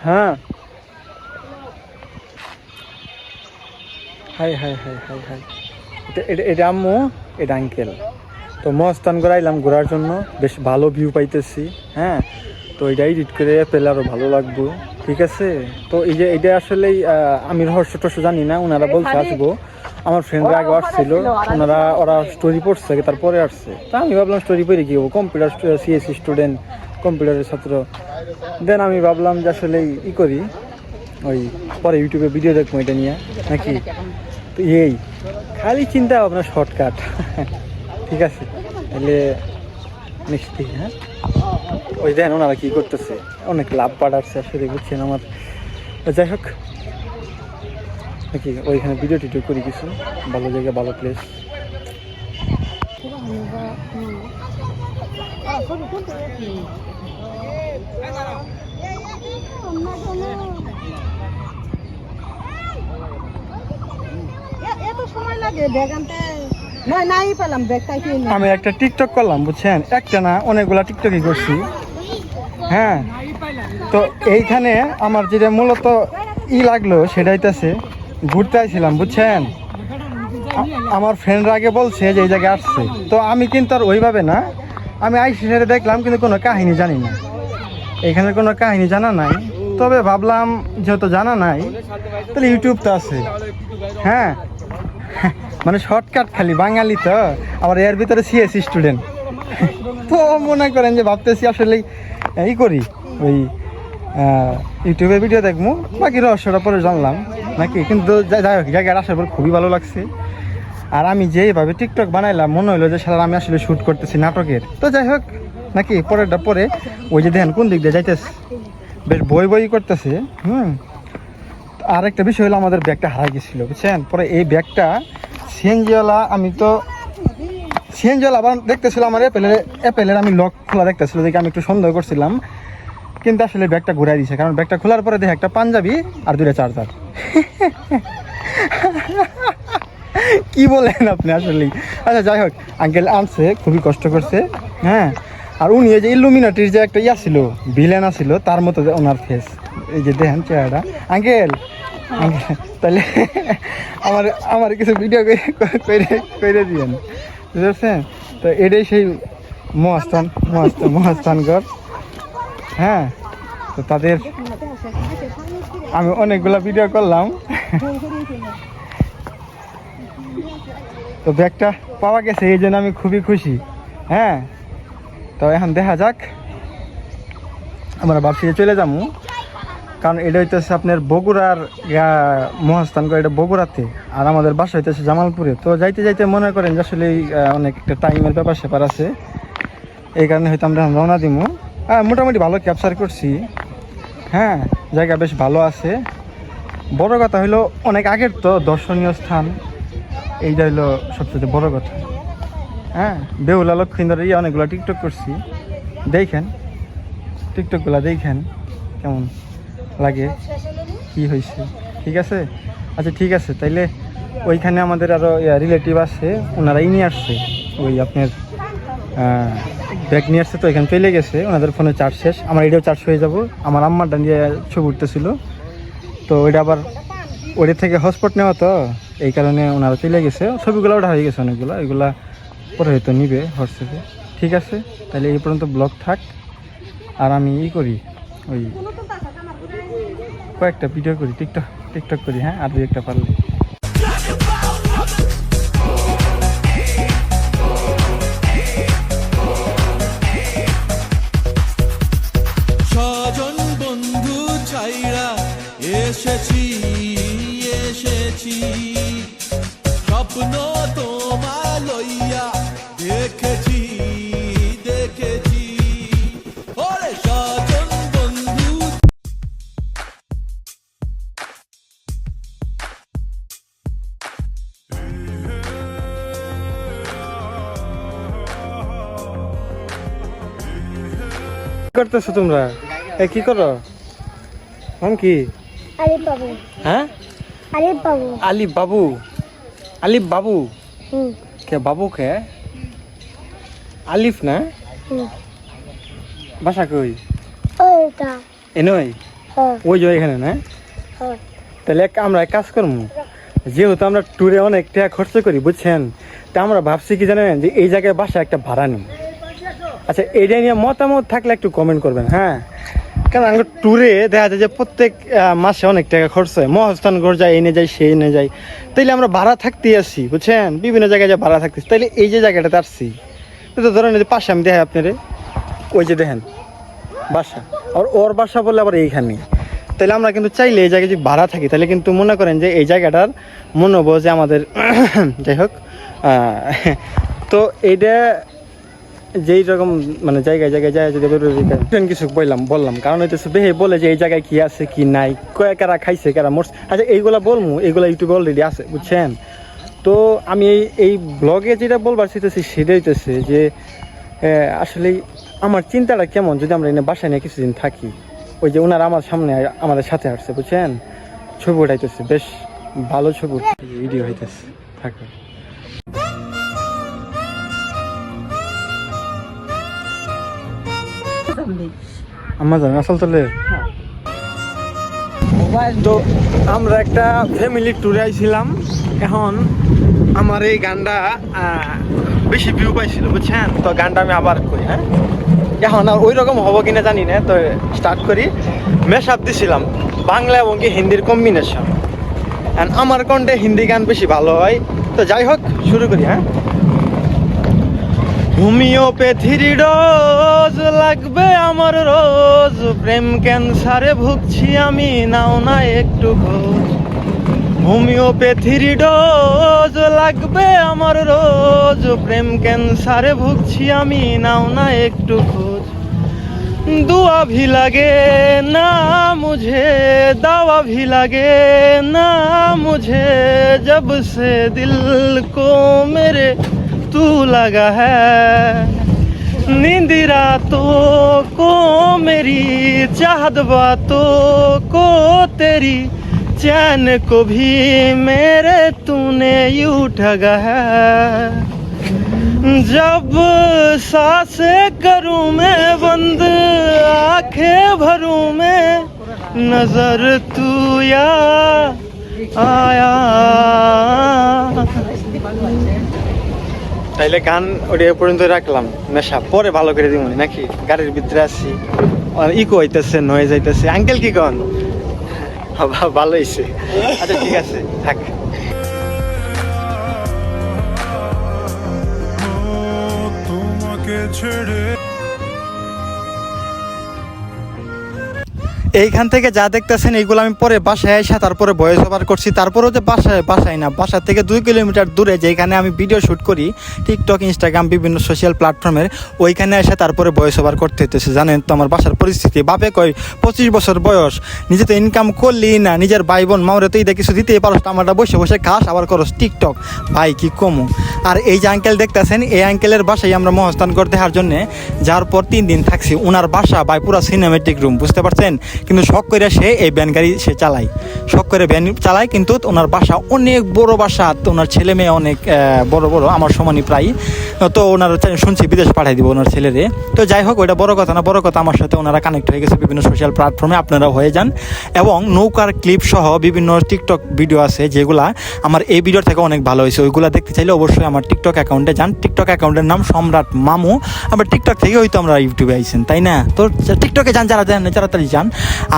হ্যাঁ high high high high high এটা আম্মু, এটা আঙ্কেল। তো মস্তান করে আইলাম ঘোরার জন্য, বেশ ভালো ভিউ পাইতেছি। হ্যাঁ, তো এটা এডিট করে পেলে আরও ভালো লাগবো, ঠিক আছে। তো এই যে এটা আসলেই আমি রহস্য টস্য জানি না, ওনারা বলছে আসবো। আমার ফ্রেন্ডরা আগে আসছিল, ওরা স্টোরি পড়ছে তারপরে আসছে। তা আমি ভাবলাম স্টোরি পড়ে কি হবো, কম্পিউটার সিএসসি স্টুডেন্ট, কম্পিউটারের ছাত্র। দেন আমি ভাবলাম যে আসলেই করি, ওই পরে ইউটিউবে ভিডিও দেখবো এটা নিয়ে নাকি। তো এই খালি চিন্তা ভাবনা শর্টকাট। ঠিক আছে, তাহলে নেক্সট দিন। হ্যাঁ, ওই দেন ওনারা কী করতেছে, অনেক লাভ পাঠাচ্ছে আসলে, বুঝছেন আমার। যাই হোক নাকি, ওইখানে ভিডিও টিডিও করি কিছু, ভালো জায়গা, ভালো প্লেস। আমি একটা টিকটক করলাম, বুঝছেন, একটা না অনেকগুলা টিকটকই করছি। হ্যাঁ, তো এইখানে আমার যেটা মূলত লাগলো সেটা হইতেছে, ঘুরতে আইছিলাম, বুঝছেন। আমার ফ্রেন্ডরা আগে বলছে যে এই জায়গায় আসছে, তো আমি কিন্তু আর ওইভাবে না, আমি আইসি সেটা দেখলাম, কিন্তু কোনো কাহিনী জানি না, এখানে কোনো কাহিনী জানা নাই। তবে ভাবলাম যেহেতু জানা নাই, তাহলে ইউটিউব তো আছে। হ্যাঁ, মানে শর্টকাট, খালি বাঙালি তো, আবার এর ভিতরে সিএসসি স্টুডেন্ট। তো মনে করেন যে ভাবতেছি আসলে করি, ওই ইউটিউবে ভিডিও দেখবো, বাকি রহস্যটা পরে জানলাম নাকি। কিন্তু যাই হোক, জায়গায় আসার পর খুবই ভালো লাগছে। আর আমি যেভাবে টিকটক বানাইলাম, মনে হলো যে সারা আমি আসলে শ্যুট করতেছি নাটকের। তো যাই হোক নাকি, পরেরটা পরে। ওই যে দেখেন কোন দিক দিয়ে যাইতেছে, বেশ বই করতেছে। আর একটা বিষয় হলো, আমাদের ব্যাগটা হারাই গেছিলো, বুঝছেন। পরে এই ব্যাগটা সিএনজিওয়ালা, আমি তো সিএনজিওয়ালা আবার দেখতেছিলাম, আমার অ্যাপেলের আমি লক খোলা দেখতেছিল, দেখে আমি একটু সন্দেহ করছিলাম। কিন্তু আসলে ব্যাগটা ঘুরাই দিয়েছে, কারণ ব্যাগটা খোলার পরে দেখে একটা পাঞ্জাবি আর 2টা চার্জার। কি বলেন আপনি আসলে। আচ্ছা যাই হোক, আঙ্কেল আনছে, খুবই কষ্ট করছে। হ্যাঁ, আর উনি এই যে ইলুমিনাটির যে একটা ছিল, ভিলেন ছিল, তার মতো ওনার ফেস, এই যে দেখেন চেহারাটা। আঙ্কেল তাহলে আমার কিছু ভিডিও করে দিয়েন, বুঝতে পারছেন। তো এটাই সেই মহাস্থানগড়। হ্যাঁ, তো তাদের আমি অনেকগুলা ভিডিও করলাম। তো ব্যাগটা পাওয়া গেছে, এই জন্য আমি খুবই খুশি। হ্যাঁ, তো এখন দেখা যাক, আমরা ভাবছি চলে যাবো, কারণ এটা হইতেছে আপনার বগুড়ার মহাস্থানগড়, এটা বগুড়াতে, আর আমাদের বাসা হইতেছে জামালপুরে। তো যাইতে যাইতে মনে করেন যে আসলে অনেক একটা টাইমের ব্যাপার স্যাপার আছে, এই কারণে হয়তো আমরা রওনা দিব। মোটামুটি ভালো ক্যাপচার করছি। হ্যাঁ, জায়গা বেশ ভালো আছে। বড় কথা হইলো, অনেক আগের তো দর্শনীয় স্থান, এইটা হইলো সবচেয়ে বড় কথা। হ্যাঁ, বেহুলা লক্ষ্মীন্দরের অনেকগুলো টিকটক করছি, দেখেন টিকটকগুলো, দেখেন কেমন লাগে, কি হয়েছে। ঠিক আছে, আচ্ছা ঠিক আছে, তাইলে ওইখানে আমাদের আরও রিলেটিভ আছে, ওনারাই নিয়ে আসছে, ওই আপনার ব্যাগ নিয়ে আসছে। তো এখানে চলে গেছে, ওনাদের ফোনে চার্জ শেষ, আমার এটাও চার্জ হয়ে যাব। আমার আম্মারটা নিয়ে ছবি উঠতেছিল, তো ওইটা আবার ওইটা থেকে হটস্পট নেওয়া, তো এই কারণে ওনারা চলে গেছে। ছবিগুলো ওটা হয়ে গেছে অনেকগুলো, এগুলা পরে হয়তো নিবে হোয়াটসঅ্যাপে। ঠিক আছে, তাহলে এই পর্যন্ত ব্লগ থাক। আর আমি করি, ওই কয়েকটা ভিডিও করি, টিকটক করি। হ্যাঁ, আর 2-1টা পারলে। স্বজন বন্ধু ছাইরা এসেছি স্বপ্ন তোমার লইয়া দেখেছি ওরে স্বজন বন্ধু। করতেছো তোমরা? কি করো? নাম কি? আলিফ বাবু। হ্যাঁ, আলিফ বাবু। আলিফ বাবু। আলিফ বাবু কে? বাবু কে? আলিফ না? বাসা কই? ওইটা এনই। হ্যাঁ ওই যে এখানে না? হ্যাঁ তাহলে আমরা এক কাজ করবো, যেহেতু আমরা ট্যুরে অনেক টাকা খরচ করি বুঝছেন, তা আমরা ভাবছি কি জানেন যে এই জায়গায় বাসা একটা ভাড়া নিই। আচ্ছা, এইটা নিয়ে মতামত থাকলে একটু কমেন্ট করবেন। হ্যাঁ, কারণ আমরা ট্যুরে দেখা যায় যে প্রত্যেক মাসে অনেক টাকা খরচ হয়, মহাস্থানগড় যায়, এনে যায়, সে এনে যায়, তাইলে আমরা ভাড়া থাকতেই আসি বুঝছেন, বিভিন্ন জায়গায় যে ভাড়া থাকতেছি, তাইলে এই যে জায়গাটাতে আসছি, তো ধরেন যে পাশে আমি দেখাই আপনারে, ওই যে দেখেন বাসা, আর ওর বাসা বলে আবার এইখানে, তাহলে আমরা কিন্তু চাইলে এই জায়গায় যদি ভাড়া থাকি তাহলে কিন্তু মনে করেন যে এই জায়গাটার মনে হবো যে আমাদের যাই হোক। তো এইটা যেই রকম মানে জায়গায় জায়গায় যায় যদি কিছু বললাম, কারণ হইতেছে বেহে বলে যে এই জায়গায় কি আছে কি নাই, কারা খাইছে কারা মরছে, আচ্ছা এইগুলা বলবো, এইগুলা ইউটিউবে অলরেডি আছে বুঝছেন। তো আমি এই ব্লগে যেটা বলবার চাইতেছি সেটা হইতেছে যে আসলে আমার চিন্তাটা কেমন যদি আমরা এনে বাসায় নিয়ে কিছুদিন থাকি। ওই যে ওনারা আমার সামনে আমাদের সাথে আসছে বুঝছেন, ছবি উঠাইতেছে, বেশ ভালো ছবি ভিডিও হইতেছে থাকে। আমার জানি আসল তোলে। তো আমরা একটা ফ্যামিলি ট্যুরে আইছিলাম, এখন আমার এই গানটা বেশি ভিউ পাইছিল বুঝছেন, তো গানটা আমি আবার করি। হ্যাঁ, এখন আর ওই রকম হবো কিনা জানি না, তো স্টার্ট করি। মেশ আপ দিছিলাম বাংলা এবং কি হিন্দির কম্বিনেশন, আমার কণ্ঠে হিন্দি গান বেশি ভালো হয়, তো যাই হোক শুরু করি। হ্যাঁ, হোমিওপ্যাথির ডোজ লাগবে আমার রোজ, প্রেম ক্যান্সারে ভুগছি আমি, নাও না একটু খোঁজ। হোমিওপ্যাথির ডোজ লাগবে আমার রোজ, প্রেম ক্যান্সারে ভুগছি আমি, নাও না একটু খোঁজ। दुआ भी लगे ना मुझे, दवा भी लगे ना मुझे, जब से दिल को मेरे तू लगा है। नींद रातों को मेरी, चाहत बातों को तेरी, चैन को भी मेरे तूने यूं ठगा है। जब सांसें करूं मैं बंद, आंखें भरूं मैं, नजर तू या आया। তাইলে গান ওটা পর্যন্ত রাখলাম, নেশা পরে ভালো করে দিব নাকি, গাড়ির ভিতরে আছি, ইকো হইতেছে, নয়ে যাইতেছে। আঙ্কেল কি কন? ভালো হয়েছে, আচ্ছা ঠিক আছে থাক। এইখান থেকে যা দেখতেছেন এইগুলো আমি পরে বাসায় এসে তারপরে ভয়েস ওভার করছি, তারপরেও যে বাসায় না, বাসা থেকে 2 কিলোমিটার দূরে যেখানে আমি ভিডিও শ্যুট করি টিকটক, ইনস্টাগ্রাম, বিভিন্ন সোশ্যাল প্ল্যাটফর্মের, ওইখানে এসে তারপরে ভয়েস ওভার করতে হইতেছে। জানেন তো আমার বাসার পরিস্থিতি, বাপে কয় 25 বছর বয়স, নিজে তো ইনকাম করলি না, নিজের ভাই বোন মাওরে তো ঈদে কিছু দিতেই পারস, আমারটা বসে বসে খাস আবার করস টিকটক, ভাই কি কমু। আর এই যে আঙ্কেল দেখতেছেন, এই আঙ্কেলের বাসায় আমরা মহাস্থানগড় দেখার জন্যে যাওয়ার পর 3 দিন থাকছি। ওনার বাসা ভাই পুরো সিনেমেটিক রুম, বুঝতে পারছেন, কিন্তু শখ করে সে এই ভ্যান গাড়ি সে চালায়, শখ করে ভ্যান চালায়, কিন্তু ওনার বাসা অনেক বড় বাসা, তো ওনার ছেলে মেয়ে অনেক বড় বড়, আমার সমানই প্রায়, তো ওনার শুনছি বিদেশ পাঠিয়ে দিব ওনার ছেলেরে। তো যাই হোক, ওইটা বড় কথা না, বড় কথা আমার সাথে ওনারা কানেক্ট হয়ে গেছে বিভিন্ন সোশ্যাল প্ল্যাটফর্মে, আপনারাও হয়ে যান। এবং নৌকার ক্লিপ সহ বিভিন্ন টিকটক ভিডিও আছে যেগুলা আমার এই ভিডিও থেকে অনেক ভালো হয়েছে, ওইগুলা দেখতে চাইলে অবশ্যই আমার টিকটক অ্যাকাউন্টে যান। টিকটক অ্যাকাউন্টের নাম সম্রাট মামু। আবার টিকটক থেকে হয়তো আমরা ইউটিউবে আইছেন, তাই না? তো টিকটকে যান, যারা যান তাড়াতাড়ি যান।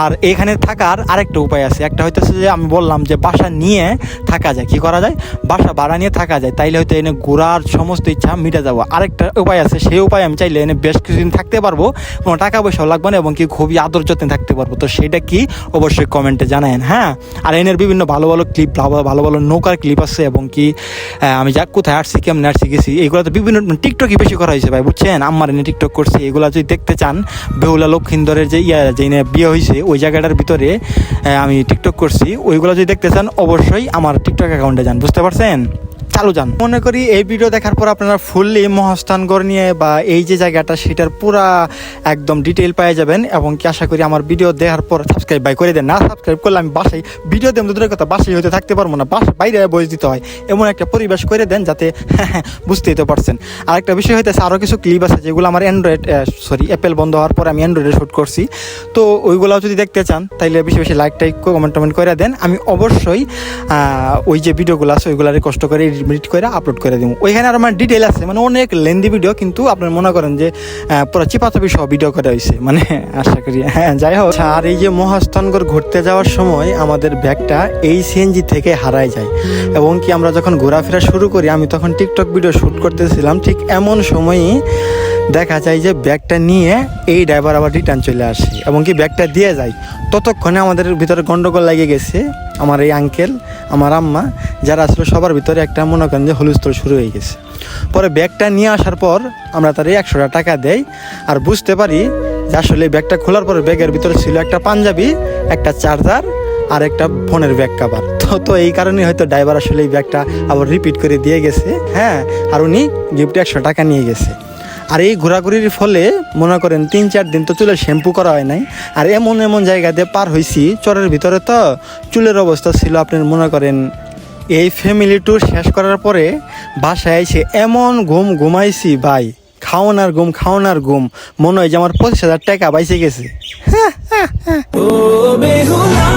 আর এখানে থাকার আরেকটা উপায় আছে, একটা হইতেছে যে আমি বললাম যে বাসা নিয়ে থাকা যায়, কি করা যায়, বাসা ভাড়া নিয়ে থাকা যায়, তাইলে হয়তো এনে ঘোরার সমস্ত ইচ্ছা মিটে যাবো। আরেকটা উপায় আছে, সেই উপায় আমি চাইলে এনে বেশ কিছুদিন থাকতে পারবো, কোনো টাকা পয়সাও লাগবে না, এবং কি খুবই আদর যত্নে থাকতে পারবো। তো সেটা কি অবশ্যই কমেন্টে জানায়েন। হ্যাঁ, আর এনের বিভিন্ন ভালো ভালো ক্লিপ, ভালো ভালো নৌকার ক্লিপ আছে, এবং কি আমি যা কোথায় আসছি, কেমন আসছি গেছি, এইগুলো তো বিভিন্ন টিকটকই বেশি করা হয়েছে ভাই, বুঝছেন, আমার এনে টিকটক করছি। এগুলো যদি দেখতে চান, বেহুলা লক্ষিন্দরের যে যে বিয়ে হয়েছে ওই জায়গাটার ভিতরে আমি টিকটক করছি, ওইগুলো যদি দেখতে চান অবশ্যই আমার টিকটক অ্যাকাউন্টে যান, বুঝতে পারছেন। চালু যান। মনে করি এই ভিডিও দেখার পর আপনারা ফুললি মহাস্থানগড় নিয়ে বা এই যে জায়গাটা সেটার পুরা একদম ডিটেইল পেয়ে যাবেন। এবং কি আশা করি আমার ভিডিও দেখার পর সাবস্ক্রাইব বাই করে দেন। না সাবস্ক্রাইব করলে আমি বাসায় ভিডিও দেব দূরের কথা, বাসায় হয়তো থাকতে পারবো না, বাইরে বয়স দিতে হয়, এমন একটা পরিবেশ করে দেন যাতে বুঝতেই তো পারছেন। আর একটা বিষয় হইতেছে আরও কিছু ক্লিপ আছে যেগুলো আমার অ্যাপেল বন্ধ হওয়ার পর আমি অ্যান্ড্রয়েডে শ্যুট করছি। তো ওইগুলো যদি দেখতে চান তাইলে বেশি বেশি লাইক টাইক কমেন্ট করে দেন। আমি অবশ্যই ওই যে ভিডিওগুলো আছে ওইগুলো কষ্ট করে এডিট করে আপলোড করে দিব। ওইখানে আর আমার ডিটেল আছে, মানে অনেক লেন্দি ভিডিও, কিন্তু আপনারা মনে করেন যে পুরো চিপাচাপি সহ ভিডিও করা হয়েছে, মানে আশা করি। হ্যাঁ, যাই হোক। আর এই যে মহাস্থানগড় ঘুরতে যাওয়ার সময় আমাদের ব্যাগটা এই সিএনজি থেকে হারায় যায়। এবং কি আমরা যখন ঘোরাফেরা শুরু করি, আমি তখন টিকটক ভিডিও শ্যুট করতেছিলাম, ঠিক এমন সময়ই দেখা যায় যে ব্যাগটা নিয়ে এই ড্রাইভার আবার রিটার্ন চলে আসে এবং কি ব্যাগটা দিয়ে যায়। ততক্ষণে আমাদের ভিতরে গন্ডগোল লেগে গেছে। আমার এই আঙ্কেল, আমার আম্মা যারা আসলে সবার ভিতরে একটা মনে করেন যে হুলস্থুল শুরু হয়ে গেছে। পরে ব্যাগটা নিয়ে আসার পর আমরা তার 100 টাকা দেই আর বুঝতে পারি যে আসলে ব্যাগটা খোলার পর ব্যাগের ভিতরে ছিল একটা পাঞ্জাবি, একটা চার্জার আর একটা ফোনের ব্যাগ কাভার। তো এই কারণে হয়তো ড্রাইভার আসলে এই ব্যাগটা আবার রিপিট করে দিয়ে গেছে। হ্যাঁ, আর উনি গিফটে 100 টাকা নিয়ে গেছে। আর এই ঘোরাঘুরির ফলে মনে করেন 3-4 দিন তো চুলের শ্যাম্পু করা হয় নাই। আর এমন জায়গাতে পার হয়েছি চরের ভিতরে, তো চুলের অবস্থা ছিল আপনার মনে করেন। এই ফ্যামিলি ট্যুর শেষ করার পরে বাসায় এসে এমন ঘুমাইছি ভাই, খাওন আর ঘুম, মনে হয় যে আমার 25,000 টাকা বাইসে গেছে। ও বেহুলা